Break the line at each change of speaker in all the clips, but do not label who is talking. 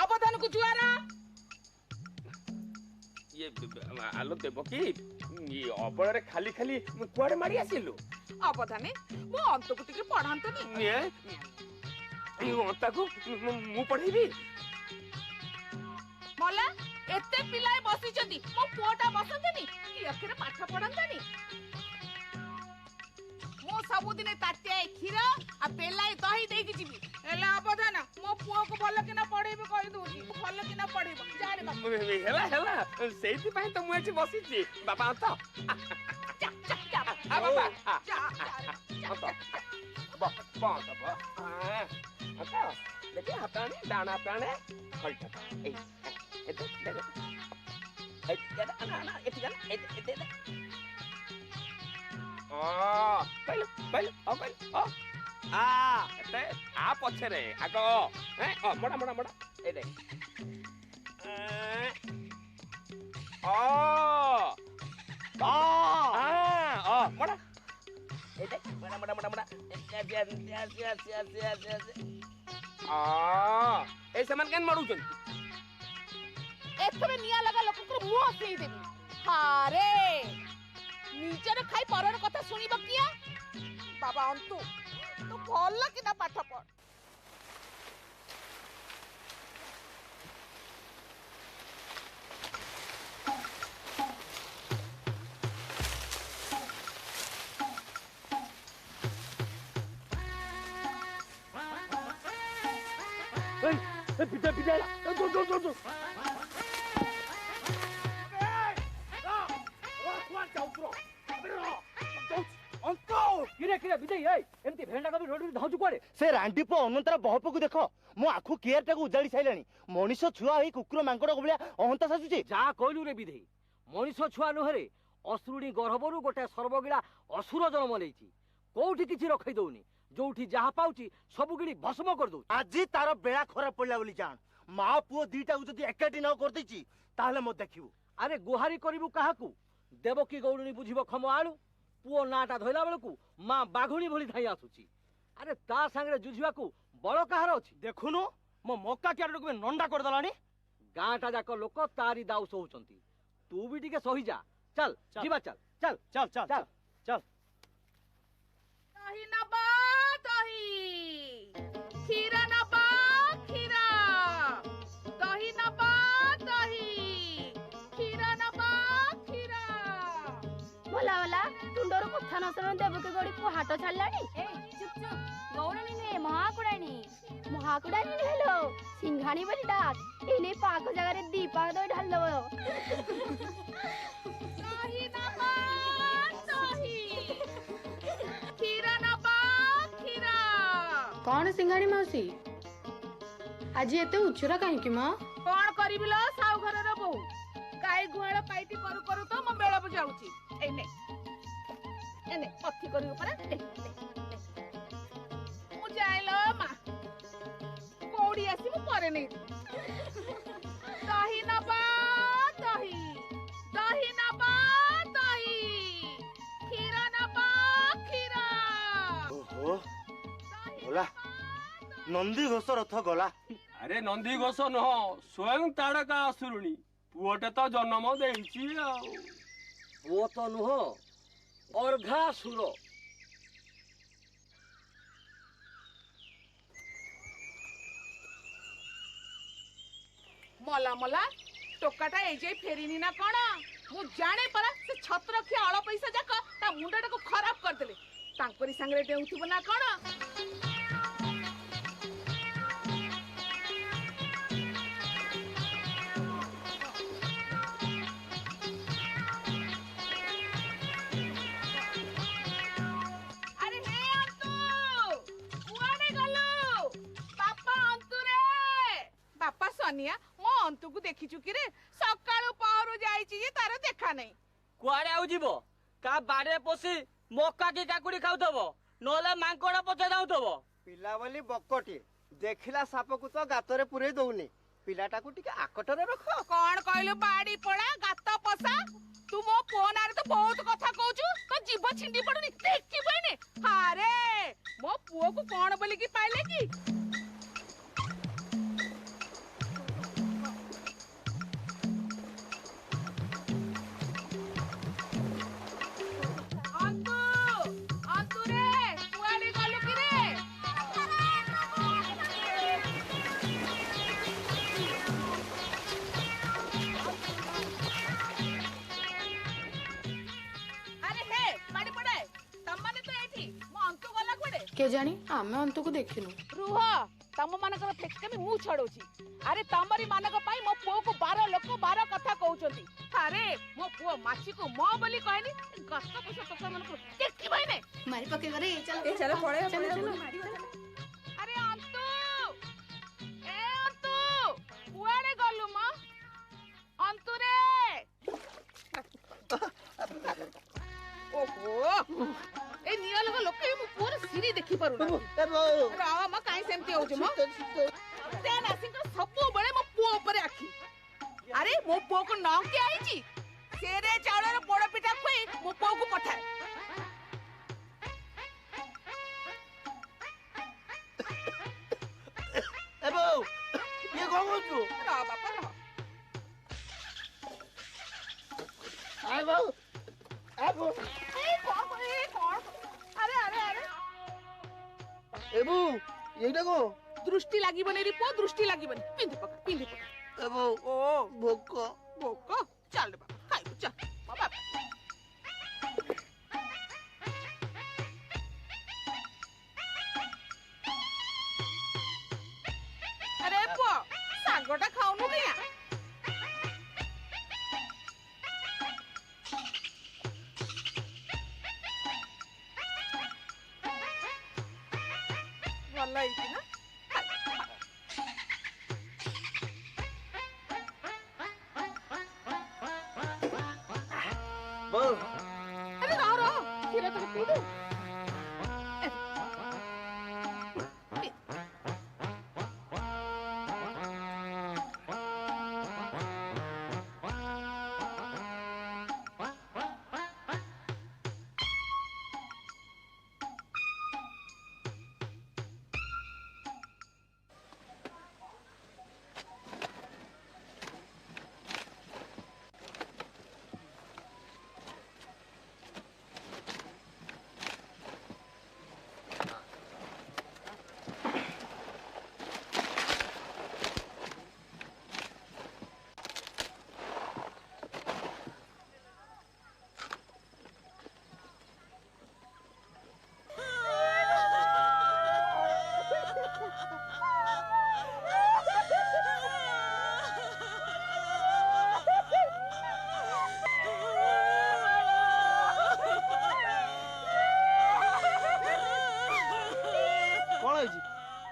अवधान को जुआरा
ये आलो देबो की ये अबळ रे खाली खाली कुआडे मारी आसिलु
अवधाने मो अंत को टिके पढांतनी
ये अंता को मु पढेबी
मला एते पिलाय बसी जदी मो पुआटा बसंतनी की अखरे पाठ पढंतनी मो सब दिन ताते खीर आ बेलाय दही देई की जीवी एला अवधान मो पुआ को भल किना पढेबे कहि दोची भल किना पढेबो जा रे बाबा
हेला हेला सेति पय त मु एठी बसी छी बाबा अंत आ बाबा बा अंत देखि हाताने दाना ताने हल्टा ए ना एति गन एति बैल बैल आ पछे रे आगो मोड़ा मोड़ा मोड़ा ए दे मोड़ा ए दे मोड़ा मोड़ा मोड़ा मोड़ा ए समान केन मडू छन
एथरे निया लगा लोक को मुंह सेई देबी हारे निजर खाई परर कथा सुनिब किया बाबा अंतु तू भल कि ना पाठ पढ़
पिता पिता दो
से रांडी पुआ अनंतार बहप को देख मो आखु केयर टाक उजाड़ी साइलानी मनीष छुआ होई कुकुर मांकड़ को भलिया अहंता साजुचे
जा कहलु रे विधेई मनीष छुआ नहरे असुरुणी गर्भरू गोटे सर्वगिला असुर जन्म लेछि कोठी किछि रखै दउनी जोठी जहा पाउची सब गिली भस्म कर दउ
आज तार बेड़ा खराब पड़ला बोली जान मां पुओ दीटा को जदी एकाटी न कर देछि ताहले मो देखिबू
अरे गुहारी करिवु काहाकू देवकी गौरुणी बुझिबो खम आलू पुओ नाटा धइला बेलकू मां बाघुणी भली धाई आसुची अरे ता संगे जुझिबा को बळ कहार अछि
देखुनु मो मक्का क्यार को नंडा कर दलानी
गांटा जाक लोक तारी दाउ सोहुचंती तू भी टिके सही जा चल जीवा चल चल
चल चल चल चल
दही नबा दही खीर नबा खीरा दही नबा दही खीर नबा खीरा
बोला बोला तुंडर कथा न सुन देवकी गौड़ी को हाट छाड़लानी ए चुप चुप गौड़नी ने महाकुड़ानी हेलो सिंघाणी बोली डाक एने पाक जगह रे दीपा दो ढाल दो
दही नबा दही खीरा नबा खीरा
कौन सिंघाणी मौसी आज एते उछुरा काहे कि मां
कौन करिबिलो साउ घर रे बहू गाय गुहाळ पाइटी करू करू तो म बेळ बुझाउची एने एने पथी करू परे मु जाइलो मा कोडी आसी मु परे नै दही नबा दही दही नबा दही खीरा नबा खीरा
ओहो बोला नंदी घोष रथ गला
अरे नंदी घोष न स्वयं ताड़का असुरुणी पुओटे तो जन्म देइची
पुओ तो नुह अर्घा सुर
मला मला टोकाटा ए जे फेरिनी ना कोन मु जाने परा से छत्र खिया अळ पैसा जाक ता मुंडटा को खराब कर देले तांकरी संगरे डेउथुब ना कोन सोनिया मो अंतु को देखि चुकी रे सकाळु पहरु जाईची जे तार देखा नै
कुआडे आउ जीवो का बाडे पोसी मक्का की काकुडी खाउथबो नले मांकोडा पचे जाउथबो
पिला वाली बक्कटी देखिला साप को तो गातरे पुरे दउनी ପିଲାଟାକୁ ଟିକେ ଆକଟରେ ରଖ।
କଣ କହିଲୁ ବାଡି ପଡା ଗାତ ପଶା? ତୁ ମୋ ପୁଅ ନାଁରେ ତ ବହୁତ କଥା କହୁଛୁ। ତ ଜିଭ ଛିଣ୍ଡି ପଡୁନି ଦେଖିବୁ ଏନେ। ହାରେ ମୋ ପୁଅକୁ କଣ ବୋଲିକି ପାଇଲେ କି?
के जानी आमे अंतु देखिनु।
रुह तम मानकर फेचकामी मु छड़ौची। अरे तमरी मानक पाई मो पुओ को 12 लोक 12 कथा कहउचंती। अरे मो पुओ माची को मो बोली कहनी गस्त पुछ तोकर मन को देखि बइने
मारी पके करे चल
चल पळे
चल
अरे अंतु ए अंतु कुआडे गलु म अंतु रे। ओहो ए निया लगा लोके मु पूरा सिरी देखि पारु ना। रावा म काई सेमती होउ म ते नासिंग सबु बळे मो पुओ ऊपर आखी। अरे मो पुओ को नाम के आईची सेरे चावलर पोड़ पिठा खुई मो पुओ को पठाए।
ए बो ये कौन बोलछु?
रा बापा रा
आ बो
ए कौन अरे अरे अरे
ए बो एटा को
दृष्टि लागिबने रे पुओ दृष्टि लागिबने। पिंधि पका ए बो ओ
भोक
भोक चल बाबा खाइ चल बाबा। अरे पुओ सागटा खाउनु किया? ଭଲ ହେଇଛି ନା?
बो
अरे रह କ୍ଷୀର ତୋର ପିଇଦେ।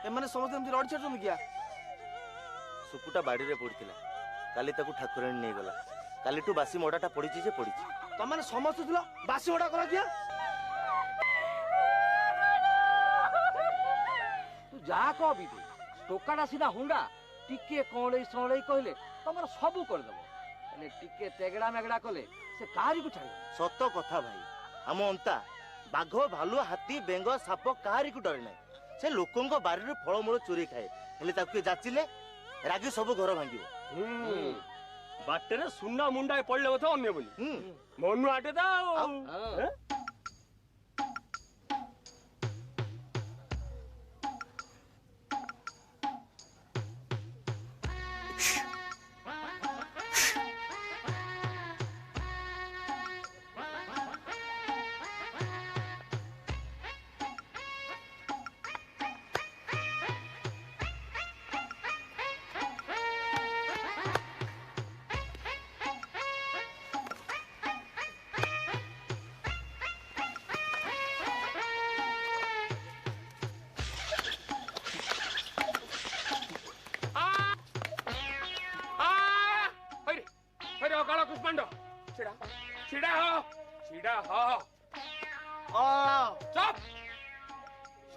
एमाने समस्त एमती रड छाड़छन किया?
सुकुटा बाड़ी रे पड़िथिला काली ताकू ठाकुराणी नै गला कालीटू बासी मोडाटा पड़िछि जे पड़िछि।
तमाने समस्त थिला बासी मोडा कला किया?
तू जा कह भी दे टोकाटा सीधा हुंडा टिके कौले सौले कहले तमर सबु कर देबो एने टिके तेगड़ा मेगड़ा कले से काहारी को छाड़ी।
सत कथा भाई हम अंता बाघ भालू हाथी बेंग साप काहारी को डरे नै से लोकंग बारी रे फळमूळ चोरी खाए हेले ताकू जाचिले रागी सब घर भांगिबो।
बाटेरे सुन्ना मुंडा पड़ले मत अन्य बोली मनु आटे दा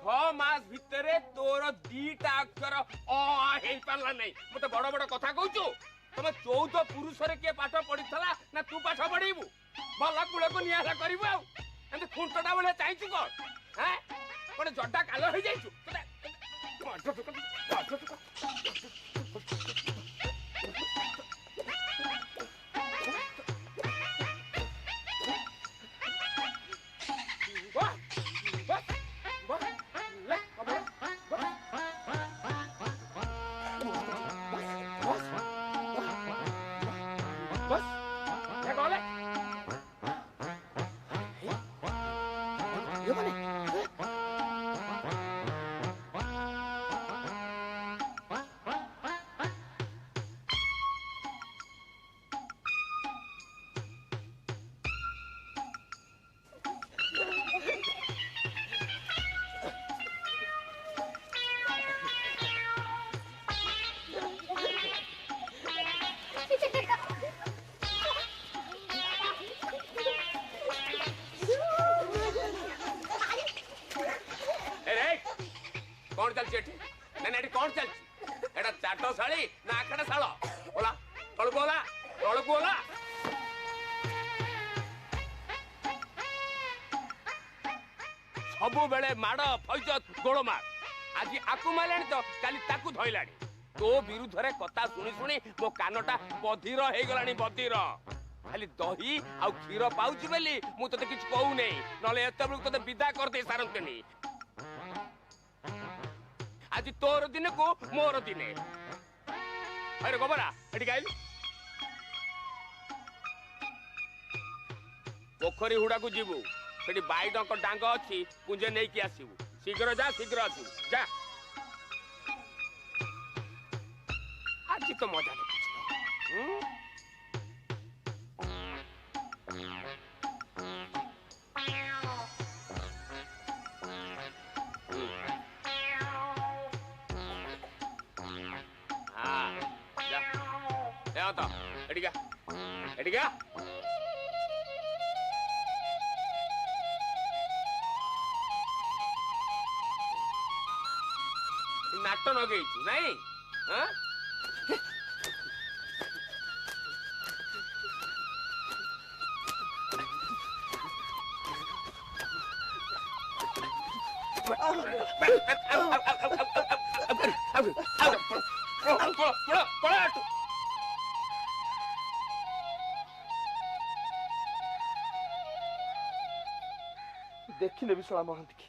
6 मास भितरे तोर 2टा अक्षर अ आ हेई पारला नहीं मते बड़ बड़ कथा कहूचु तमे 14 पुरुष रे के पाठ पढिथला ना तू पाठ पढिबू भला कुळे को नियाला करिवु आ एंते खुंटटा बले चाइछु को हैं कोन जड्डा कालो होई जाइछु कौन चलछि एठी ना एठी कौन चलछि एटा चाटो साली ना आखड़ा सालो बोला तळको बोला सबु बेले माड़ फैजत गोड़ मार आज आकु मारलानी तो काली ताकु धइलानी तो विरुद्ध रे कथा सुनी सुनी मो कानटा बधिर हे गलानी बधिर खाली दही आ क्षीर पाउची बेली मु तते किछ कहू नै नले एते बेलु तते विदा कर दे सारंतनी आज तोर दिन को मोर दिने अरे गोबरा एटी गाइल पोखरी हुडा को जीवु सेठी बाइडक डांग अछि पुंजे नै कि आसीबु शीघ्र आसीबु जा आज तो मजा देखिछ एडिगा नाट नगेइछु नहीं हां देखिले विशाला महांती की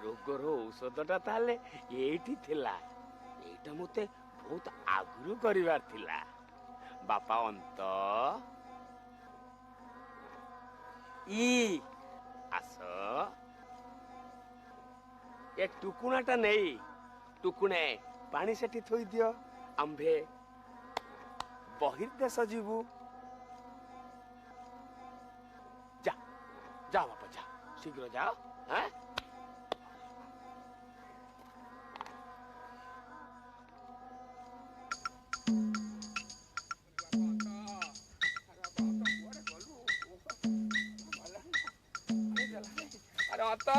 रोगर औषधटा ताले एठी थिला एटा मते बहुत आगुरु करिवार थिला बापा अंत ई आस ए टुकुणाटा नहीं टुकुणे पानी सेठी थोई दियो आंभे बहिर्देश जीवु जा जा बापा जा शीघ्र जा हैं अरे आता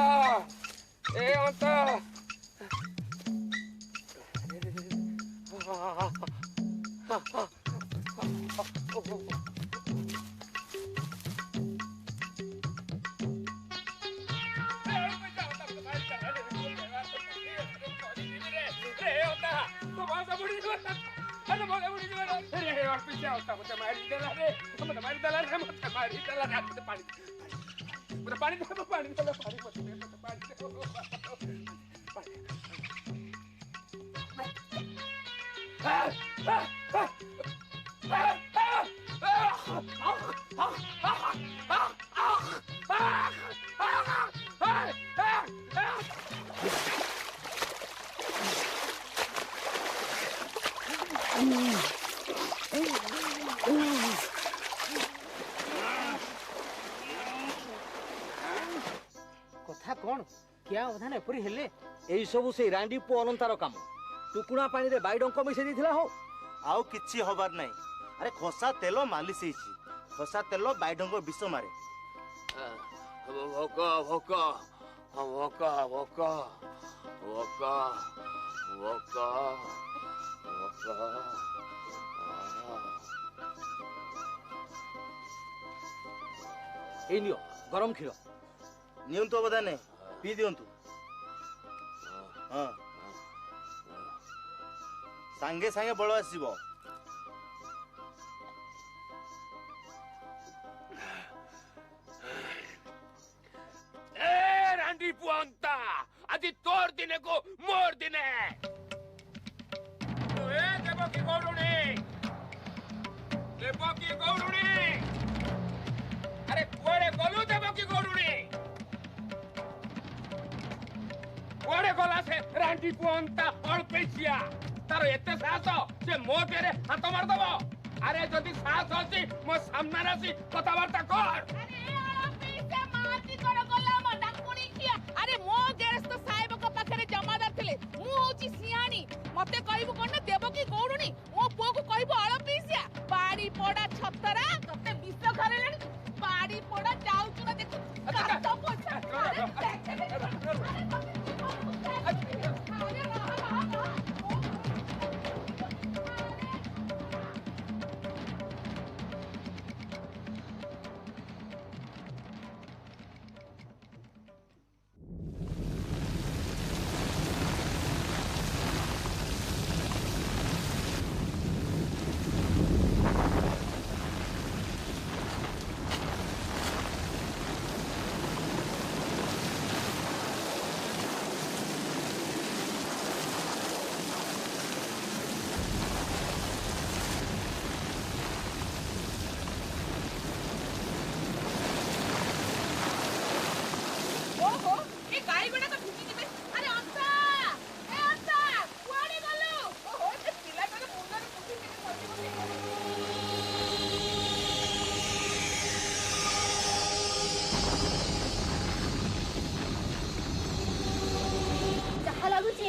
ए आता
कथा कौन क्या अवधान एपरी हेले एई सब से रांडी पुआ अनंतार काम टुकुणा पानी रे बाइडंक मिसे दिथिला हो
आउ किछि हबार नहीं। अरे खसा तेल मालिश ହେଇଛି। खसा तेल बाइडंग विष मारे।
भोक भोक भोक भोक भोक भोक भोक
ए नियो गरम क्षीर
नियंतु अवदाने पी दियंतु। हाँ सांगे सांगे बल आसीबो।
रांडी पुआ अंता आज तोर दिने को मोर दिने देवकी गौरुणी अरे कुआड़े गलु देवकी गौरुणी कुआड़े गला से रांडी पुआ अंता अल्पेसिया तार एते साहस से मो देरे हाथ मार दबो। अरे जदी साहस अछि मो सामने आसी कथाबार्ता कर।
अरे मो गेरस्त साहेब को पाखरे जमादार थिले मु होची सियानी मते कहबो कोन देवकी गौरुणी मो पुओ को कहबो अळपीसिया बाड़ी पड़ा छतरा तते विष घरेलेनी बाड़ी पड़ा जाउछु ना देखु काट पोछा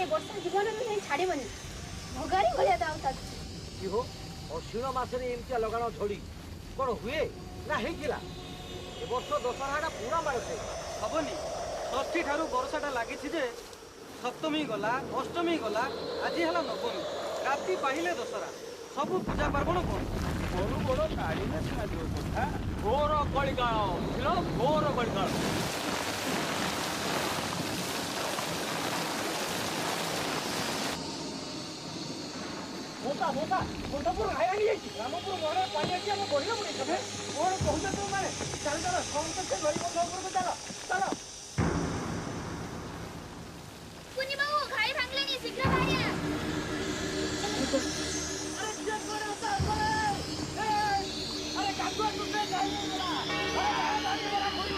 वर्षा जीवन में छाड़बनी भगारी भलिया दाउता
कि हो अश्विन मासरे एमतिया लगाण झड़ी कोन हुए ना हेजिला ए वर्ष दशहराटा पूरा मार खाई
हबनी। षष्ठी ठारू बरसाटा लागिछि जे सप्तमी गला अष्टमी गला आज हला नवमी राति पाहिले दशहरा सब पूजा पार्वण कोन
बड़ो बड़ो गाड़ी में छाड़ो କଥା घोर कलिकाल ছিল घोर कलिकाल।
मोटा मोटा मोटापुर आया नहीं है रामपुर मोहरे पानी आके हम बढ़िया पड़ी सब और पहुंचे तो माने चल चल समस्त से गरीब लोग को चलो चलो
कुनी बाबू खाई भांगले नहीं शीघ्र भाया
अरे क्या करे होता है अरे कागज में जाइए जरा अरे गाड़ी वाला कोई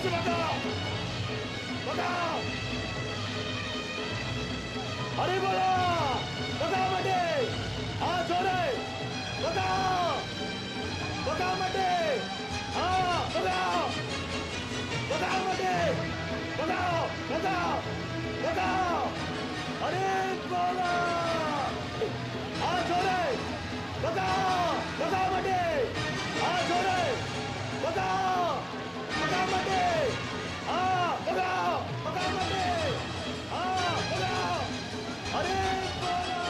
से बताओ बताओ अरे बोला बताओ मटे हाँ छोरे बताओ बताओ मटे हाँ बताओ बताओ मटे बताओ बताओ बताओ अरे बोला हाँ छोरे बताओ बताओ मटे हाँ छोरे बताओ बताओ मटे हाँ बताओ बताओ मटे हाँ बताओ अरे बोला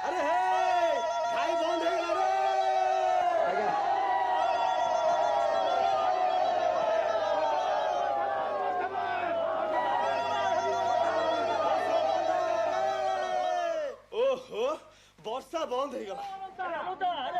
अरे हे खाई बंद हो गला रे ओहो वर्षा बंद हो गला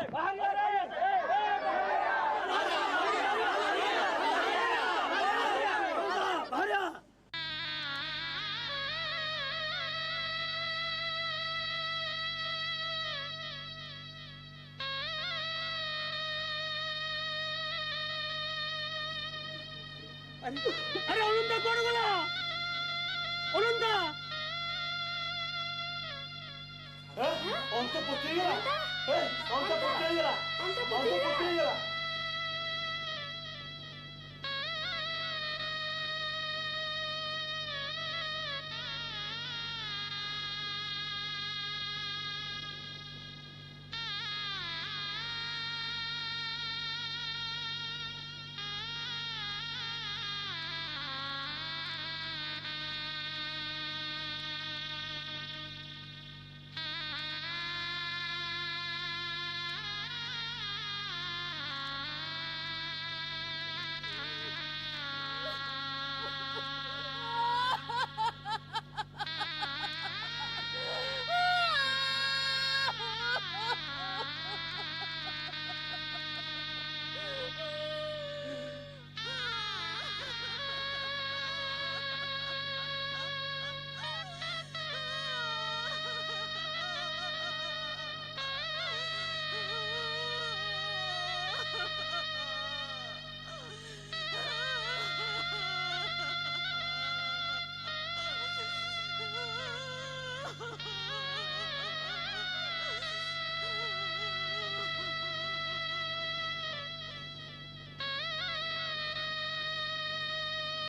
अरे अनंता कौन गला अनंता
अंत पुत्री गला अंत पुत्री गला अंत पुत्री गला